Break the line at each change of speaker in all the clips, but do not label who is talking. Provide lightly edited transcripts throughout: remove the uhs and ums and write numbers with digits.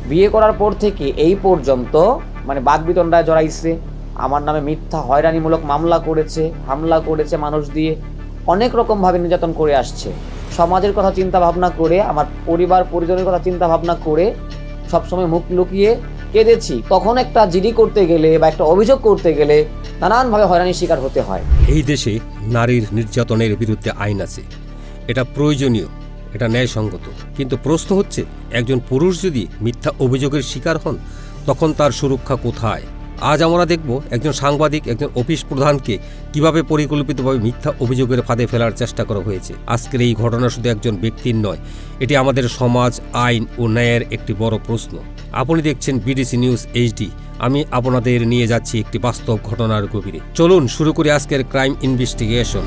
বিয়ে করার পর থেকে এই পর্যন্ত মানে বাকবিতণ্ডায় জড়াইছে, আমার নামে মিথ্যা হয়রানিমূলক মামলা করেছে, হামলা করেছে, মানুষ দিয়ে অনেক রকমভাবে নির্যাতন করে আসছে। সমাজের কথা চিন্তা ভাবনা করে, আমার পরিবার পরিজনের কথা চিন্তা ভাবনা করে সবসময় মুখ লুকিয়ে কেঁদেছি। তখন একটা জিডি করতে গেলে বা একটা অভিযোগ করতে গেলে নানানভাবে হয়রানির শিকার হতে হয়।
এই দেশে নারীর নির্যাতনের বিরুদ্ধে আইন আছে, এটা প্রয়োজনীয়, এটা ন্যায়সঙ্গত। কিন্তু প্রশ্ন হচ্ছে, একজন পুরুষ যদি মিথ্যা অভিযোগের শিকার হন, তখন তার সুরক্ষা কোথায়? আজ আমরা দেখব একজন সাংবাদিক, একজন অফিস প্রধানকে কিভাবে পরিকল্পিতভাবে মিথ্যা অভিযোগের ফাঁদে ফেলার চেষ্টা করা হয়েছে। আজকের এই ঘটনা শুধু একজন ব্যক্তির নয়, এটি আমাদের সমাজ, আইন ও ন্যায়ের একটি বড় প্রশ্ন। আপনি দেখছেন বিডিসি নিউজ এইচডি। আমি আপনাদের নিয়ে যাচ্ছি একটি বাস্তব ঘটনার গভীরে। চলুন শুরু করি আজকের ক্রাইম ইনভেস্টিগেশন।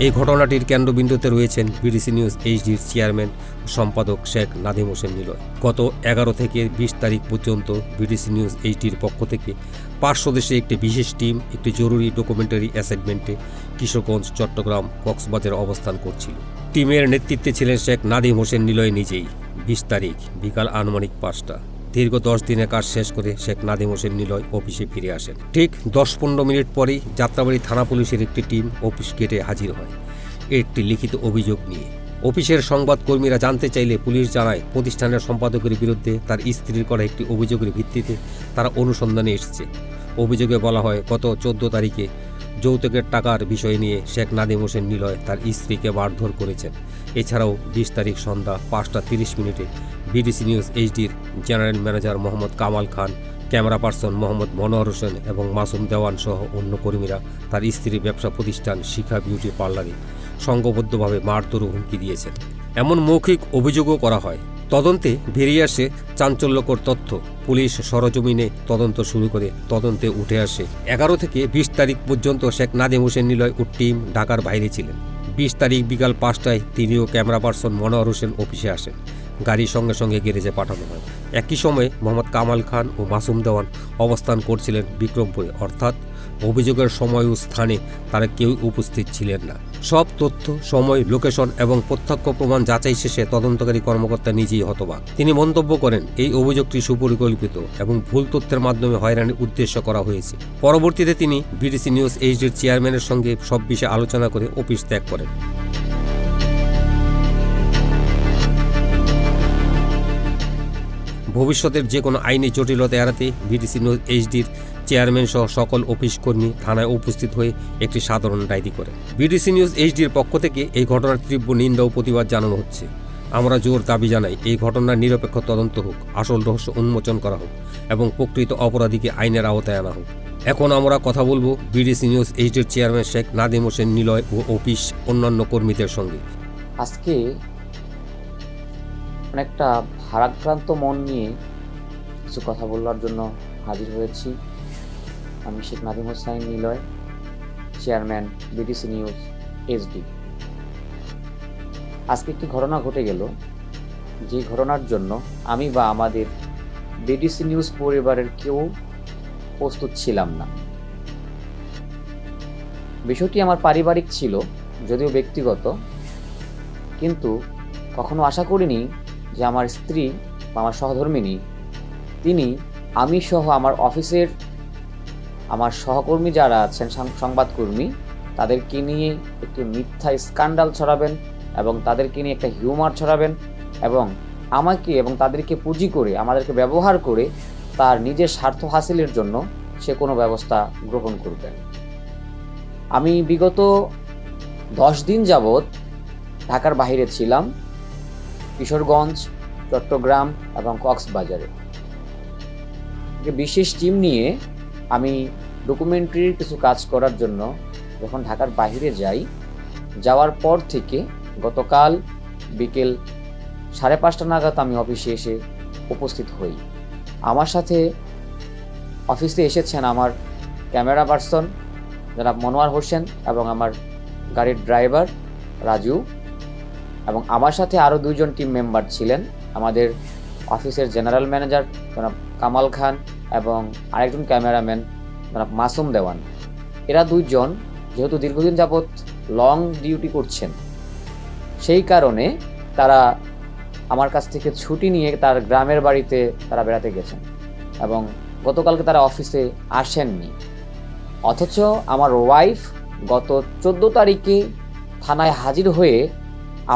এই ঘটনাটির কেন্দ্রবিন্দুতে রয়েছেন বিডিসি নিউজ এইচডির চেয়ারম্যান ও সম্পাদক শেখ নাদিম হোসেন নিলয়। গত 11 থেকে 20 তারিখ পর্যন্ত বিডিসি নিউজ এইচডির পক্ষ থেকে 5 সদস্যের একটি বিশেষ টিম একটি জরুরি ডকুমেন্টারি অ্যাসাইনমেন্টে কিশোরগঞ্জ, চট্টগ্রাম, কক্সবাজারে অবস্থান করছিল। টিমের নেতৃত্বে ছিলেন শেখ নাদিম হোসেন নিলয় নিজেই। 20 তারিখ বিকাল আনুমানিক 5টা। দীর্ঘ 10 দিনের কাজ শেষ করে শেখ নাদিম হোসেন নিলয় অফিসে ফিরে আসেন। ঠিক 10-15 মিনিট পরেই যাত্রাবাড়ি থানা পুলিশের একটি টিম অফিস গেটে হাজির হয় একটি লিখিত অভিযোগ নিয়ে। অফিসের সংবাদকর্মীরা জানতে চাইলে পুলিশ জানায়, প্রতিষ্ঠানের সম্পাদকের বিরুদ্ধে তার স্ত্রীর করা একটি অভিযোগের ভিত্তিতে তারা অনুসন্ধানে এসেছে। অভিযোগে বলা হয়, গত 14 তারিখে যৌতুকের টাকার বিষয় নিয়ে শেখ নাদিম হোসেন নিলয় তার স্ত্রীকে মারধর করেছেন। এছাড়াও 20 তারিখ সন্ধ্যা 5টা 30 মিনিটে বিডিসি নিউজ এইচডির general manager Mohammad Kamal Khan, camera person Mohammad Monowar Hossain এবং মাসুম দেওয়ান সহ অন্য কর্মীরা তার স্ত্রীর ব্যবসা প্রতিষ্ঠান শিখা বিউটি পার্লারে সংঘবদ্ধভাবে মারধর ও হুমকি দিয়েছেন। এমন মৌখিক অভিযোগও করা হয়। তদন্তে বেরিয়ে আসে চাঞ্চল্যকর তথ্য। পুলিশ সরজমিনে তদন্ত শুরু করে তদন্তে উঠে আসে 11 থেকে 20 তারিখ পর্যন্ত শেখ নাদিম হোসেন নিলয় ও টিম ঢাকার বাইরে ছিলেন। 20 তারিখ বিকাল 5টায় তিনিও ক্যামেরা পার্সন মনোয়ার হোসেন অফিসে আসেন। গাড়ির সঙ্গে সঙ্গে গ্যারেজে পাঠানো হয়। একই সময়ে মোহাম্মদ কামাল খান ও মাসুম দেওয়ান অবস্থান করছিলেন বিক্রমপুরে, অর্থাৎ অভিযোগের সময় ও স্থানে তারা কেউ উপস্থিত ছিলেন না। সব তথ্য, সময়, লোকেশন এবং প্রত্যক্ষ প্রমাণ যাচাই শেষে তদন্তকারী কর্মকর্তা নিজেই হতবাক। তিনি মন্তব্য করেন, এই অভিযোগটি সুপরিকল্পিত এবং ভুল তথ্যের মাধ্যমে হয়রানির উদ্দেশ্য করা হয়েছে। পরবর্তীতে তিনি বিডিসি নিউজ এইচডির চেয়ারম্যানের সঙ্গে সব বিষয়ে আলোচনা করে অফিস ত্যাগ করেন। ভবিষ্যতের যে কোনো আইনি জটিলতা এড়াতে বিডিসি নিউজ এইচডির চেয়ারম্যান সহ সকল অফিস কর্মী থানায় উপস্থিত হয়ে একটি সাধারণ ডায়েরি করেন। বিডিসি নিউজ এইচডির পক্ষ থেকে এই ঘটনার তীব্র নিন্দা ও প্রতিবাদ জানানো হচ্ছে। আমরা জোর দাবি জানাই, এই ঘটনার নিরপেক্ষ তদন্ত হোক, আসল রহস্য উন্মোচন করা হোক এবং প্রকৃত অপরাধীকে আইনের আওতায় আনা হোক। এখন আমরা কথা বলবো বিডিসি নিউজ এইচডির চেয়ারম্যান শেখ নাদিম হোসেন নিলয় ও অফিস অন্যান্য কর্মীদের সঙ্গে।
আজকে অনেকটা ভারাক্রান্ত মন নিয়ে কিছু কথা বলার জন্য হাজির হয়েছি। আমি Sheikh Nadim Hossain Niloy, chairman BDC news HD. আজকে একটি ঘটনা ঘটে গেল, যে ঘটনার জন্য আমি বা আমাদের বিডিসি নিউজ পরিবারের কেউ প্রস্তুত ছিলাম না। বিষয়টি আমার পারিবারিক ছিল, যদিও ব্যক্তিগত, কিন্তু কখনো আশা করিনি যে আমার স্ত্রী বা আমার সহধর্মিণী তিনি, আমি সহ আমার অফিসের আমার সহকর্মী যারা আছেন সংবাদকর্মী, তাদেরকে নিয়ে একটি মিথ্যা স্ক্যান্ডাল ছড়াবেন এবং তাদেরকে নিয়ে একটা হিউমার ছড়াবেন এবং আমাকে এবং তাদেরকে পুঁজি করে, আমাদেরকে ব্যবহার করে তার নিজের স্বার্থ হাসিলের জন্য সে কোনো ব্যবস্থা গ্রহণ করবেন। আমি বিগত 10 দিন যাবৎ ঢাকার বাইরে ছিলাম, কিশোরগঞ্জ, চট্টগ্রাম এবং কক্সবাজারে। বিশেষ টিম নিয়ে আমি ডকুমেন্টারির কিছু কাজ করার জন্য যখন ঢাকার বাইরে যাই, যাওয়ার পর থেকে গতকাল বিকেল 5:30 নাগাদ আমি অফিসে এসে উপস্থিত হই। আমার সাথে অফিসে এসেছেন আমার ক্যামেরা পার্সন জনাব মনোয়ার হোসেন এবং আমার গাড়ির ড্রাইভার রাজু, এবং আমার সাথে আরও 2 জন টিম মেম্বার ছিলেন, আমাদের অফিসের জেনারেল ম্যানেজার জনাব কামাল খান এবং আরেকজন ক্যামেরাম্যান জনাব মাসুম দেওয়ান। এরা 2 জন যেহেতু দীর্ঘদিন যাবৎ লং ডিউটি করছেন, সেই কারণে তারা আমার কাছ থেকে ছুটি নিয়ে তার গ্রামের বাড়িতে তারা বেড়াতে গেছেন এবং গতকালকে তারা অফিসে আসেননি। অথচ আমার ওয়াইফ গত 14 তারিখে থানায় হাজির হয়ে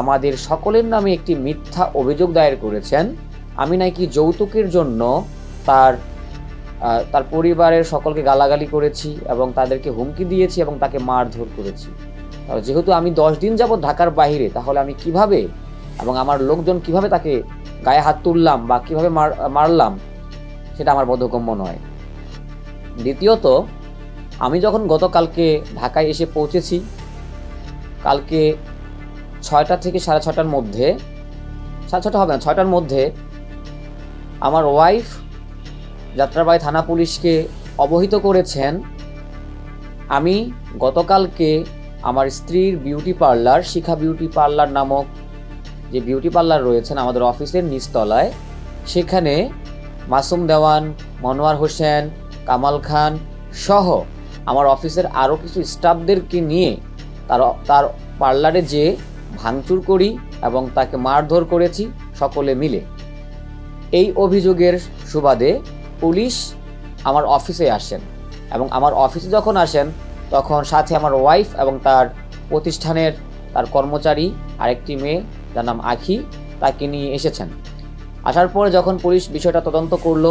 আমাদের সকলের নামে একটি মিথ্যা অভিযোগ দায়ের করেছেন। আমি নাকি যৌতুকের জন্য তার পরিবারের সকলকে গালাগালি করেছি এবং তাদেরকে হুমকি দিয়েছি এবং তাকে মারধর করেছি। যেহেতু আমি 10 দিন যাবৎ ঢাকার বাইরে, তাহলে আমি কিভাবে এবং আমার লোকজন কিভাবে তাকে গায়ে হাত তুললাম বা কিভাবে মারলাম সেটা আমার বোধগম্য নয়। দ্বিতীয়ত, আমি যখন গতকালকে ঢাকায় এসে পৌঁছেছি, কালকে 6টা থেকে 6:30টার মধ্যে, 6:30 হবে না, 6টার মধ্যে আমার ওয়াইফ যাত্রাবাড়ী থানা পুলিশকে অবহিত করেছেন আমি গতকালকে আমার স্ত্রীর বিউটি পার্লার, শিখা বিউটি পার্লার নামক যে বিউটি পার্লার রয়েছেন আমাদের অফিসের নিচতলায়, সেখানে মাসুম দেওয়ান, মনোয়ার হোসেন, কামাল খান সহ আমার অফিসের আরও কিছু স্টাফদেরকে নিয়ে তার পার্লারে যে ভাঙচুর করি এবং তাকে মারধর করেছি সকলে মিলে। এই অভিযোগের সুবাদে পুলিশ আমার অফিসে আসেন এবং আমার অফিসে যখন আসেন তখন সাথে আমার ওয়াইফ এবং তার প্রতিষ্ঠানের তার কর্মচারী আরেকটি মেয়ে যার নাম আখি, তাকে নিয়ে এসেছেন। আসার পরে যখন পুলিশ বিষয়টা তদন্ত করলো,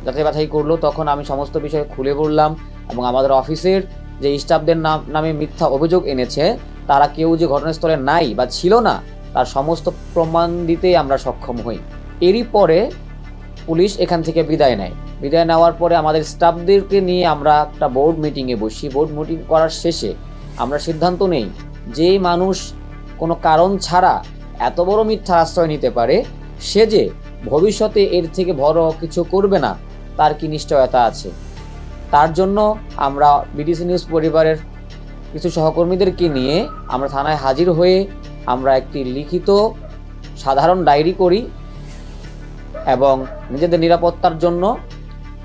যাচাই বাছাই করলো, তখন আমি সমস্ত বিষয় খুলে বললাম এবং আমাদের অফিসের যে স্টাফদের নামে মিথ্যা অভিযোগ এনেছে তারা কেউ যে ঘটনাস্থলে নাই বা ছিল না তার সমস্ত প্রমাণ দিতে আমরা সক্ষম হই। এরই পরে পুলিশ এখান থেকে বিদায় নেয়। বিদায় নেওয়ার পরে আমাদের স্টাফদেরকে নিয়ে আমরা একটা বোর্ড মিটিংয়ে বসি। বোর্ড মিটিং করার শেষে আমরা সিদ্ধান্ত নেই যে মানুষ কোনো কারণ ছাড়া এত বড় মিথ্যা আশ্রয় নিতে পারে, সে যে ভবিষ্যতে এর থেকে বড় কিছু করবে না তার কি নিশ্চয়তা আছে। তার জন্য আমরা বিডিসি নিউজ পরিবারের কিছু সহকর্মীদেরকে নিয়ে আমরা থানায় হাজির হয়ে আমরা একটি লিখিত সাধারণ ডায়েরি করি এবং নিজেদের নিরাপত্তার জন্য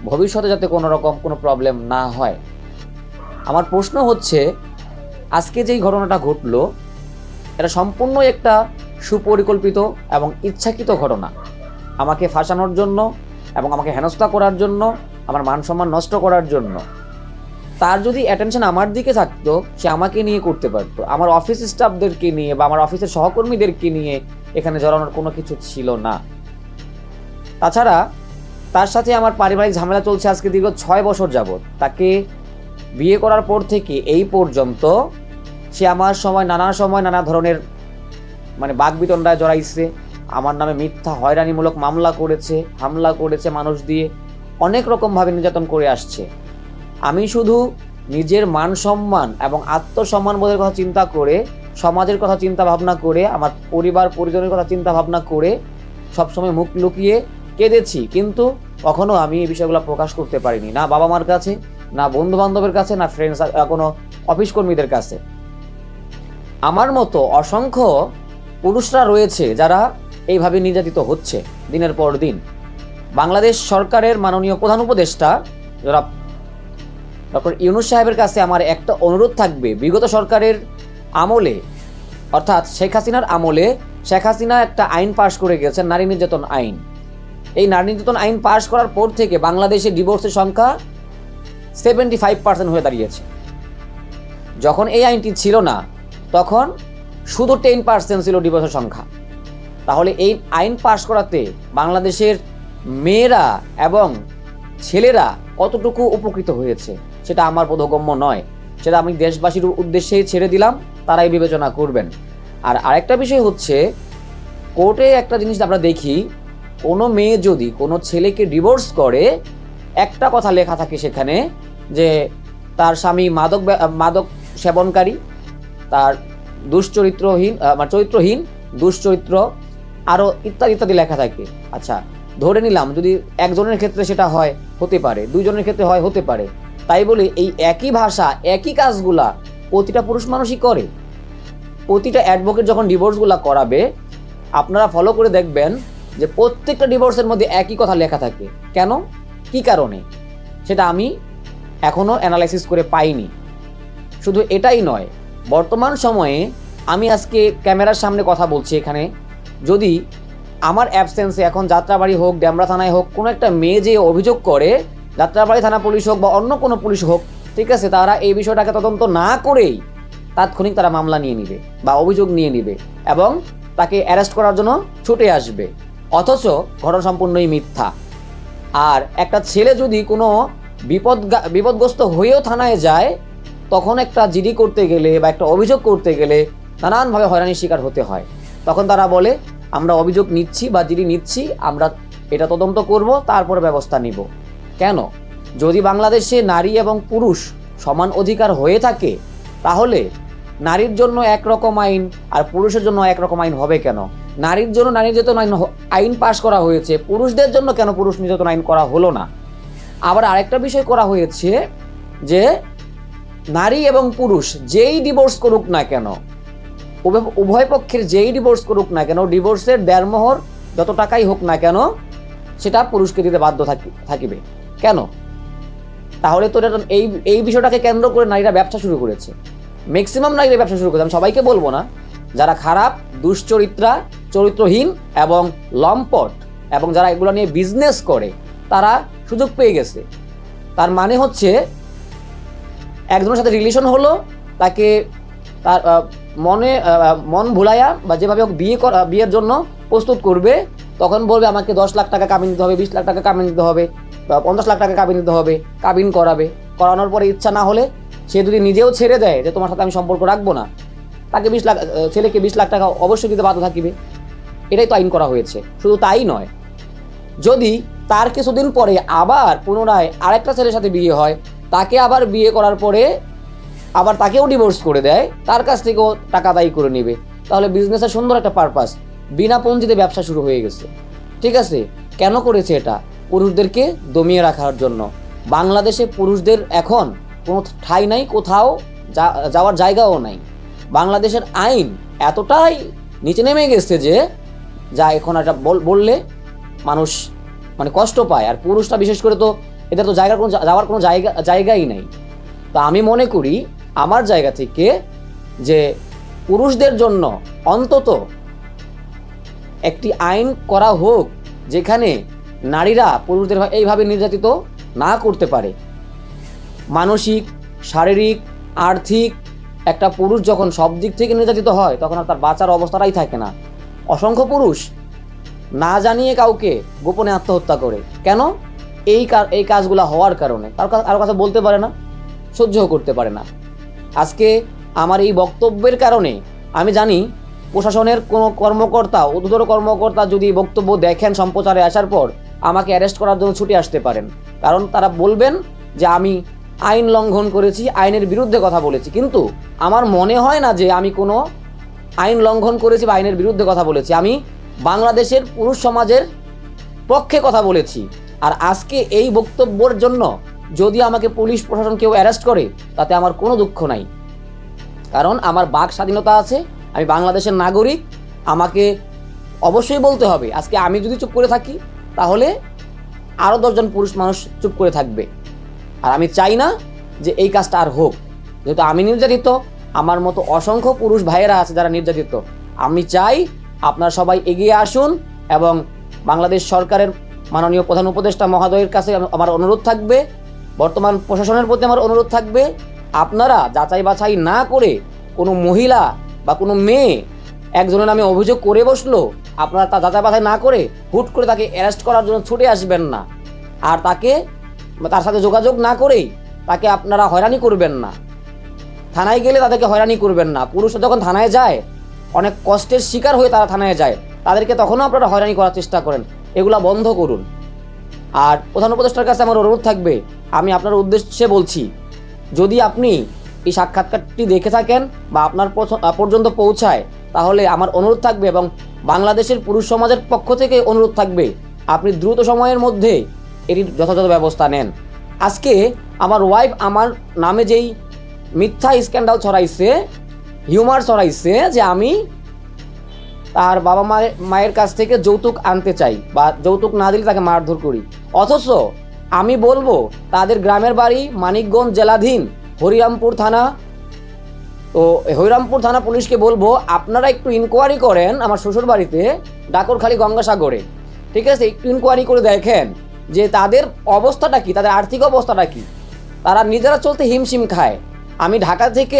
ভবিষ্যতে যাতে কোনো রকম কোনো প্রবলেম না হয়। আমার প্রশ্ন হচ্ছে, আজকে যেই ঘটনাটা ঘটলো এটা সম্পূর্ণ একটা সুপরিকল্পিত এবং ইচ্ছাকৃত ঘটনা। আমাকে ফাঁসানোর জন্য এবং আমাকে হেনস্থা করার জন্য, আমার মান সম্মান নষ্ট করার জন্য। তার যদি অ্যাটেনশন আমার দিকে থাকতো সে আমাকে নিয়ে করতে পারতো, আমার অফিস স্টাফদেরকে নিয়ে বা আমার অফিসের সহকর্মীদেরকে নিয়ে এখানে জড়ানোর কোনো কিছু ছিল না। তাছাড়া তার সাথে আমার পারিবারিক ঝামেলা চলছে আজকে দীর্ঘ 6 বছর যাবৎ। তাকে বিয়ে করার পর থেকে এই পর্যন্ত সে আমার নানা ধরনের বাকবিতণ্ডায় জড়াইছে, আমার নামে মিথ্যা হয়রানিমূলক মামলা করেছে, হামলা করেছে, মানুষ দিয়ে অনেক রকমভাবে নির্যাতন করে আসছে। আমি শুধু নিজের মান সম্মান এবং আত্মসম্মান বোধের কথা চিন্তা করে, সমাজের কথা চিন্তা ভাবনা করে, আমার পরিবার পরিজনের কথা চিন্তা ভাবনা করে সবসময় মুখ লুকিয়ে কেঁদেছি, কিন্তু কখনো আমি এই বিষয়গুলো প্রকাশ করতে পারিনি, না বাবা মার কাছে, না বন্ধু বান্ধবের কাছে, না ফ্রেন্ডস, কোনো অফিস কর্মীদের কাছে। আমার মতো অসংখ্য পুরুষরা রয়েছে যারা এইভাবে নির্যাতিত হচ্ছে দিনের পর দিন। বাংলাদেশ সরকারের মাননীয় প্রধান উপদেষ্টা যারা ডক্টর ইউনূস সাহেবের কাছে আমার একটা অনুরোধ থাকবে, বিগত সরকারের আমলে অর্থাৎ শেখ হাসিনার আমলে শেখ হাসিনা একটা আইন পাশ করে গেছেন, নারী নির্যাতন আইন। এই নারী নির্যাতন আইন পাশ করার পর থেকে বাংলাদেশে ডিভোর্সের সংখ্যা 75% হয়ে দাঁড়িয়েছে। যখন এই আইনটি ছিল না তখন শুধু 10% ছিল ডিভোর্সের সংখ্যা। তাহলে এই আইন পাশ করাতে বাংলাদেশের মেয়েরা এবং ছেলেরা কতটুকু উপকৃত হয়েছে সেটা আমার বোধগম্য নয়। সেটা আমি দেশবাসীর উদ্দেশ্যেই ছেড়ে দিলাম, তারাই বিবেচনা করবেন। আর আরেকটা বিষয় হচ্ছে, কোর্টে একটা জিনিস আমরা দেখি, কোনো মেয়ে যদি কোনো ছেলেকে ডিভোর্স করে, একটা কথা লেখা থাকে সেখানে যে তার স্বামী মাদক সেবনকারী, তার চরিত্রহীন, দুশ্চরিত্র, আরও ইত্যাদি ইত্যাদি লেখা থাকে। আচ্ছা, ধরে নিলাম যদি একজনের ক্ষেত্রে সেটা হয়, হতে পারে, দুইজনের ক্ষেত্রে হয়, হতে পারে। তাই বলে এই একই ভাষা, একই কাজগুলা প্রতিটা পুরুষ মানুষই করে। প্রতিটা অ্যাডভোকেট যখন ডিভোর্সগুলা করাবে, আপনারা ফলো করে দেখবেন যে প্রত্যেকটা ডিভোর্সের মধ্যে একই কথা লেখা থাকে। কেন, কি কারণে, সেটা আমি এখনও অ্যানালাইসিস করে পাইনি। শুধু এটাই নয়, বর্তমান সময়ে আমি আজকে ক্যামেরার সামনে কথা বলছি এখানে, যদি আমার অ্যাবসেন্সে এখন যাত্রাবাড়ি হোক, ডেমরা থানায় হোক, কোনো একটা মেয়ে যে অভিযোগ করে, যাত্রাবাড়ি থানা পুলিশ হোক বা অন্য কোনো পুলিশ হোক, ঠিক আছে, তারা এই বিষয়টাকে তদন্ত না করেই তাৎক্ষণিক তারা মামলা নিয়ে নিবে বা অভিযোগ নিয়ে নিবে এবং তাকে অ্যারেস্ট করার জন্য ছুটে আসবে, অথচ ঘটনা সম্পূর্ণই মিথ্যা। আর একটা ছেলে যদি কোনো বিপদগ্রস্ত হয়েও থানায় যায়, তখন একটা জিডি করতে গেলে বা একটা অভিযোগ করতে গেলে নানানভাবে হয়রানির শিকার হতে হয়। তখন তারা বলে আমরা অভিযোগ নিচ্ছি বা জিডি নিচ্ছি, আমরা এটা তদন্ত করব, তারপরে ব্যবস্থা নিব। কেন? যদি বাংলাদেশে নারী এবং পুরুষ সমান অধিকার হয়ে থাকে, তাহলে নারীর জন্য একরকম আইন আর পুরুষের জন্য একরকম আইন হবে কেন? নারীর জন্য নারী নির্যাতন আইন পাশ করা হয়েছে, পুরুষদের জন্য কেন পুরুষ নির্যাতন আইন করা হলো না? আবার আরেকটা বিষয় করা হয়েছে যে নারী এবং পুরুষ যেই ডিভোর্স করুক না কেন, উভয় পক্ষের যেই ডিভোর্স করুক না কেন, ডিভোর্সের দেড়মোহর যত টাকাই হোক না কেন, সেটা পুরুষকে দিতে বাধ্য থাকিবে। কেন? তাহলে তো এই বিষয়টাকে কেন্দ্র করে নারীরা ব্যবসা শুরু করেছে। ম্যাক্সিমাম নারীরা ব্যবসা শুরু করেছে, আমি সবাইকে বলবো না, যারা খারাপ, দুশ্চরিত্রা, চরিত্রহীন এবং লম্পট এবং যারা এগুলো নিয়ে বিজনেস করে, তারা সুযোগ পেয়ে গেছে। তার মানে হচ্ছে একজনের সাথে রিলেশন হলো, তাকে তার মন ভুলাইয়া বা যেভাবে বিয়ের জন্য প্রস্তুত করবে, তখন বলবে আমাকে 10 লাখ টাকা কাবিন দিতে হবে, 20 লাখ টাকা কাবিন দিতে হবে, বা 50 লাখ টাকা কাবিন দিতে হবে, কাবিন করাবে। করানোর পরে ইচ্ছা না হলে সে যদি নিজেও ছেড়ে দেয় যে তোমার সাথে আমি সম্পর্ক রাখবো না, তাকে ছেলেকে 20 লাখ টাকা অবশ্যই দিতে বাধ্য থাকিবে। এটাই তো আইন করা হয়েছে। শুধু তাই নয়, যদি তার কিছুদিন পরে আবার পুনরায় আরেকটা ছেলের সাথে বিয়ে হয়, তাকে আবার বিয়ে করার পরে আবার তাকেও ডিভোর্স করে দেয়, তার কাছ থেকেও টাকা আদায় করে নেবে। তাহলে বিজনেসের সুন্দর একটা পারপাস, বিনা পুঁজিতে ব্যবসা শুরু হয়ে গেছে। ঠিক আছে, কেন করেছে এটা? পুরুষদেরকে দমিয়ে রাখার জন্য। বাংলাদেশে পুরুষদের এখন কোনো ঠাঁই নাই, কোথাও যাওয়ার জায়গাও নাই। বাংলাদেশের আইন এতটাই নিচে নেমে গেছে যে যা এখন এটা বললে মানুষ মানে কষ্ট পায়। আর পুরুষরা বিশেষ করে তো এদের তো যাওয়ার কোনো জায়গাই নাই। তা আমি মনে করি আমার জায়গা থেকে যে পুরুষদের জন্য অন্তত একটি আইন করা হোক, যেখানে নারীরা পুরুষদের এইভাবে নির্যাতিত না করতে পারে। মানসিক, শারীরিক, আর্থিক একটা পুরুষ যখন সব দিক থেকে নির্যাতিত হয়, তখন আর তার বাঁচার অবস্থাটাই থাকে না। অসংখ্য পুরুষ না জানিয়ে কাউকে গোপনে আত্মহত্যা করে। কেন? এই কাজগুলো হওয়ার কারণে। কারো কথা বলতে পারে না, সহ্যও করতে পারে না। আজকে আমার এই বক্তব্যের কারণে আমি জানি প্রশাসনের কোনো কর্মকর্তা, ঊর্ধ্বতন কর্মকর্তা যদি বক্তব্য দেখেন সম্প্রচারে আসার পর, আমাকে অ্যারেস্ট করার জন্য ছুটে আসতে পারেন। কারণ তারা বলবেন যে আমি আইন লঙ্ঘন করেছি, আইনের বিরুদ্ধে কথা বলেছি। কিন্তু আমার মনে হয় না যে আমি কোনো আইন লঙ্ঘন করেছি বা আইনের বিরুদ্ধে কথা বলেছি। আমি বাংলাদেশের পুরুষ সমাজের পক্ষে কথা বলেছি। আর আজকে এই বক্তব্যের জন্য যদি আমাকে পুলিশ প্রশাসন কেউ অ্যারেস্ট করে, তাতে আমার কোনো দুঃখ নাই। কারণ আমার বাক স্বাধীনতা আছে, আমি বাংলাদেশের নাগরিক। আমাকে অবশ্যই বলতে হবে। আজকে আমি যদি চুপ করে থাকি, তাহলে আরও 10 জন পুরুষ মানুষ চুপ করে থাকবে। আর আমি চাই না যে এই কাজটা আর হোক। যেহেতু আমি নির্যাতিত, আমার মতো অসংখ্য পুরুষ ভাইয়েরা আছে যারা নির্যাতিত। আমি চাই আপনারা সবাই এগিয়ে আসুন এবং বাংলাদেশ সরকারের মাননীয় প্রধান উপদেষ্টা মহোদয়ের কাছে আমার অনুরোধ থাকবে, বর্তমান প্রশাসনের প্রতি আমার অনুরোধ থাকবে, আপনারা যাচাই বাছাই না করে কোনো মহিলা বা কোনো মেয়ে একজনের নামে অভিযোগ করে বসলো, আপনারা তা যাচাই বাছাই না করে হুট করে তাকে অ্যারেস্ট করার জন্য ছুটে আসবেন না। আর তার সাথে যোগাযোগ না করেই তাকে আপনারা হয়রানি করবেন না। থানায় গেলে তাদেরকে হয়রানি করবেন না। পুরুষরা যখন থানায় যায়, অনেক কষ্টের শিকার হয়ে তারা থানায় যায়, তাদেরকে তখনও আপনারা হয়রানি করার চেষ্টা করেন। এগুলা বন্ধ করুন। আর প্রধান উপদেষ্টার কাছে আমার অনুরোধ থাকবে, আমি আপনার উদ্দেশ্যে বলছি, যদি আপনি এই সাক্ষাৎকারটি দেখে থাকেন বা আপনার পর্যন্ত পৌঁছায়, তাহলে আমার অনুরোধ থাকবে এবং বাংলাদেশের পুরুষ সমাজের পক্ষ থেকে অনুরোধ থাকবে, আপনি দ্রুত সময়ের মধ্যে এটির যথাযথ ব্যবস্থা নেন। আজকে আমার ওয়াইফ আমার নামে যেই মিথ্যা স্ক্যান্ডাল ছড়াইছে, হিউমার ছড়াইছে যে আমি তার বাবা মায়ের কাছ থেকে যৌতুক আনতে চাই বা যৌতুক না দিলে তাকে মারধর করি, অথচ আমি বলবো তাদের গ্রামের বাড়ি মানিকগঞ্জ জেলাধীন হরিরামপুর থানা তো হরিরামপুর থানা পুলিশকে বলবো আপনারা একটু ইনকোয়ারি করেন আমার শ্বশুর বাড়িতে ডাকরখালী গঙ্গাসাগরে, ঠিক আছে? একটু ইনকোয়ারি করে দেখেন যে তাদের অবস্থাটা কি, তাদের আর্থিক অবস্থাটা কি। তারা নিজেরা চলতে হিমশিম খায়। আমি ঢাকা থেকে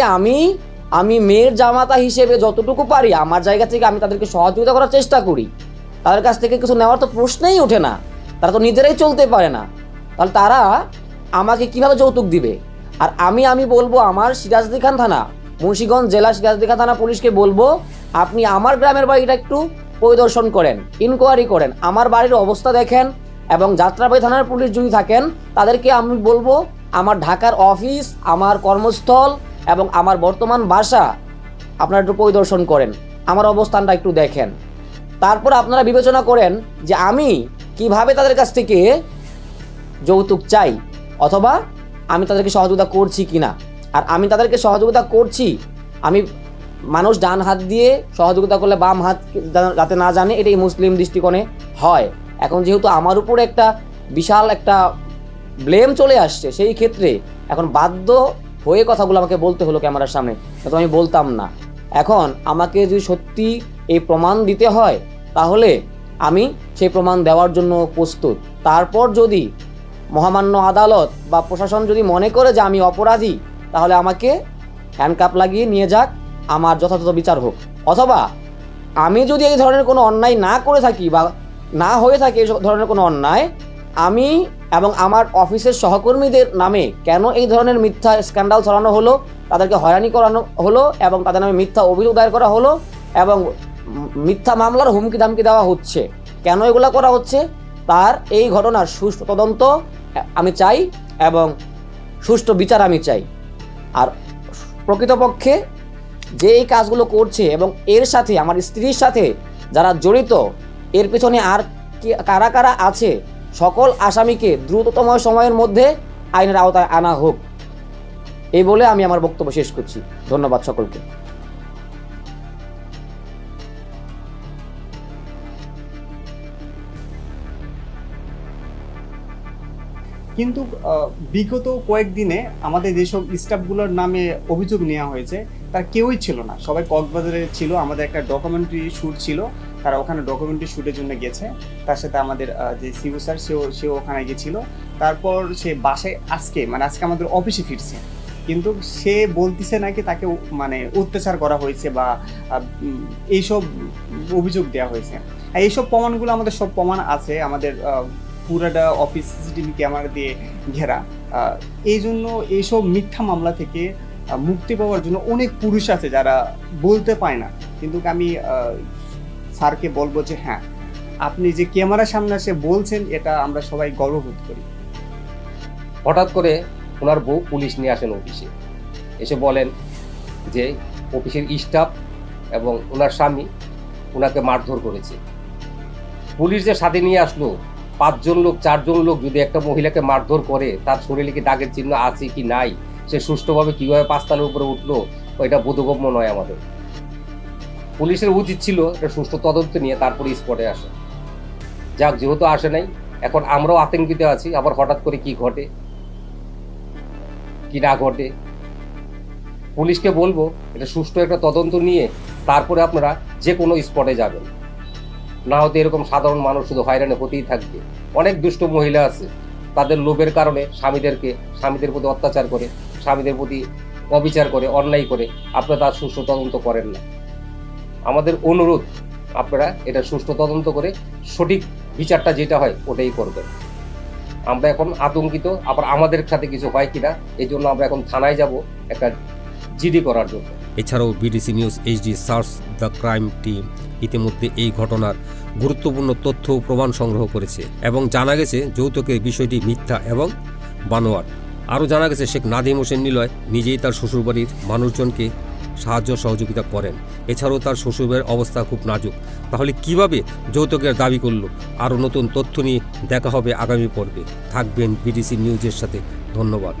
আমি মেয়ের জামাতা হিসেবে যতটুকু পারি আমার জায়গা থেকে আমি তাদেরকে সহযোগিতা করার চেষ্টা করি। তাদের কাছ থেকে কিছু নেওয়ার তো প্রশ্নই ওঠে না, তারা তো নিজেরাই চলতে পারে না, তাহলে তারা আমাকে কিভাবে যৌতুক দিবে? আর আমি বলবো আমার সিরাজদি খান থানা, মুন্সিগঞ্জ জেলা সিরাজদি খান থানা পুলিশকে বলবো আপনি আমার গ্রামের বাড়িটা একটু পরিদর্শন করেন, ইনকোয়ারি করেন, আমার বাড়ির অবস্থা দেখেন। এবং যাত্রাবাড়ি থানার পুলিশ যদি থাকেন তাদেরকে আমি বলবো আমার ঢাকার অফিস, আমার কর্মস্থল এবং আমার বর্তমান বাসা আপনারা একটু পরিদর্শন করেন, আমার অবস্থানটা একটু দেখেন। তারপর আপনারা বিবেচনা করেন যে আমি কিভাবে তাদের কাছ থেকে যৌতুক চাই, অথবা আমি তাদেরকে সহযোগিতা করছি কিনা। আর আমি তাদেরকে সহযোগিতা করছি, আমি মানুষ ডান হাত দিয়ে সহযোগিতা করলে বাম হাত যাতে না জানে, এটাই মুসলিম দৃষ্টিকোণে হয়। এখন যেহেতু আমার উপরে একটা বিশাল একটা ব্লেম চলে আসছে, সেই ক্ষেত্রে এখন বাধ্য হয়ে কথাগুলো আমাকে বলতে হলো ক্যামেরার সামনে, তো আমি বলতাম না। এখন আমাকে যদি সত্যি এই প্রমাণ দিতে হয় তাহলে আমি সেই প্রমাণ দেওয়ার জন্য প্রস্তুত। তারপর যদি মহামান্য আদালত বা প্রশাসন যদি মনে করে যে আমি অপরাধী, তাহলে আমাকে হ্যান্ডকাপ লাগিয়ে নিয়ে যাক, আমার যথাযথ বিচার হোক। অথবা আমি যদি এই ধরনের কোনো অন্যায় না করে থাকি বা না হয়ে থাকে এই ধরনের কোনো অন্যায়, আমি এবং আমার অফিসের সহকর্মীদের নামে কেন এই ধরনের মিথ্যা স্ক্যান্ডাল ছড়ানো হলো, তাদেরকে হয়রানি করানো হলো এবং তাদের নামে মিথ্যা অভিযোগ দায়ের করা হলো এবং মিথ্যা মামলার হুমকি ধামকি দেওয়া হচ্ছে, কেন এগুলো করা হচ্ছে, তার এই ঘটনার সুষ্ঠু তদন্ত আমি চাই এবং সুষ্ঠু বিচার আমি চাই। আর প্রকৃতপক্ষে যে এই কাজগুলো করছে এবং এর সাথে আমার স্ত্রীর সাথে যারা জড়িত, এর পেছনে আর কারা কারা আছে, সকল আসামিকে দ্রুততম সময়ের মধ্যে আইনের আওতায় আনা হোক, এই বলে আমি আমার বক্তব্য শেষ করছি। ধন্যবাদ সকলকে।
কিন্তু বিগত কয়েকদিনে আমাদের যেসব স্টাফগুলোর নামে অভিযোগ নেওয়া হয়েছে তার কেউই ছিল না, সবাই কক্সবাজারে ছিল। আমাদের একটা ডকুমেন্টারি শ্যুট ছিল, তারা ওখানে ডকুমেন্টারি শ্যুটের জন্য গেছে। তার সাথে আমাদের যে সিউ স্যার সেও ওখানে গিয়েছিল। তারপর সে বাসায় আজকে আমাদের অফিসে ফিরছে, কিন্তু সে বলতেছে নাকি তাকে অত্যাচার করা হয়েছে বা এইসব অভিযোগ দেওয়া হয়েছে। এইসব প্রমাণগুলো আমাদের সব প্রমাণ আছে, আমাদের পুরাটা অফিস সিসিটিভি ক্যামেরা দিয়ে ঘেরা। এই জন্য এইসব মিথ্যা মামলা থেকে মুক্তি পাওয়ার জন্য অনেক পুরুষ আছে যারা বলতে পায় না। কিন্তু আমি স্যারকে বলবো যে হ্যাঁ, আপনি যে ক্যামেরার সামনে এসে বলছেন, এটা আমরা সবাই গর্ববোধ করি।
হঠাৎ করে ওনার বউ পুলিশ নিয়ে আসেন অফিসে, এসে বলেন যে অফিসের স্টাফ এবং ওনার স্বামী ওনাকে মারধর করেছে। পুলিশ যে সাথে নিয়ে আসলো, 4জন লোক যদি একটা মহিলাকে মারধর করে, তার শরীরে কি দাগের চিহ্ন আছে কি নাই, সে সুষ্ঠুভাবে কিভাবে 5 তলার উপরে উঠলো, ওইটা বোধগম্য নয়। আমাদের পুলিশের উচিত ছিল এটা সুষ্ঠু তদন্ত নিয়ে তারপরে স্পটে আসে। যাক, যেহেতু আসে নাই, এখন আমরাও আতঙ্কিত আছি, আবার হঠাৎ করে কি ঘটে কি না ঘটে। পুলিশকে বলবো এটা সুষ্ঠু একটা তদন্ত নিয়ে তারপরে আপনারা যে কোনো স্পটে যাবেন, না হতে এরকম সাধারণ মানুষ শুধু হয়রানি হতেই থাকবে। অনেক দুষ্ট মহিলা আছে, তাদের লোভের কারণে স্বামীদের প্রতি অত্যাচার করে, স্বামীদের প্রতি অবিচার করে, অন্যায় করে। আপনারা তার সুষ্ঠু তদন্ত করেন না। আমাদের অনুরোধ, আপনারা এটা সুষ্ঠু তদন্ত করে সঠিক বিচারটা যেটা হয় ওটাই করবেন। আমরা এখন আতঙ্কিত, আবার আমাদের সাথে কিছু হয় কিনা, এই জন্য আমরা এখন থানায় যাব একটা জিডি করার জন্য। এছাড়াও BDC news HD search the crime team ইতিমধ্যে এই ঘটনার গুরুত্বপূর্ণ তথ্য ও প্রমাণ সংগ্রহ করেছে এবং জানা গেছে যৌতুকের বিষয়টি মিথ্যা এবং বানোয়াট। আরও জানা গেছে শেখ নাদিম হোসেন নিলয় নিজেই তার শ্বশুরবাড়ির মানুষজনকে সাহায্য সহযোগিতা করেন। এছাড়াও তার শ্বশুরবাড়ির অবস্থা খুব নাজুক। তাহলে কিভাবে যৌতুকের দাবি করলো? আরও নতুন তথ্য নিয়ে দেখা হবে আগামী পর্বে। থাকবেন বিডিসি নিউজের সাথে। ধন্যবাদ।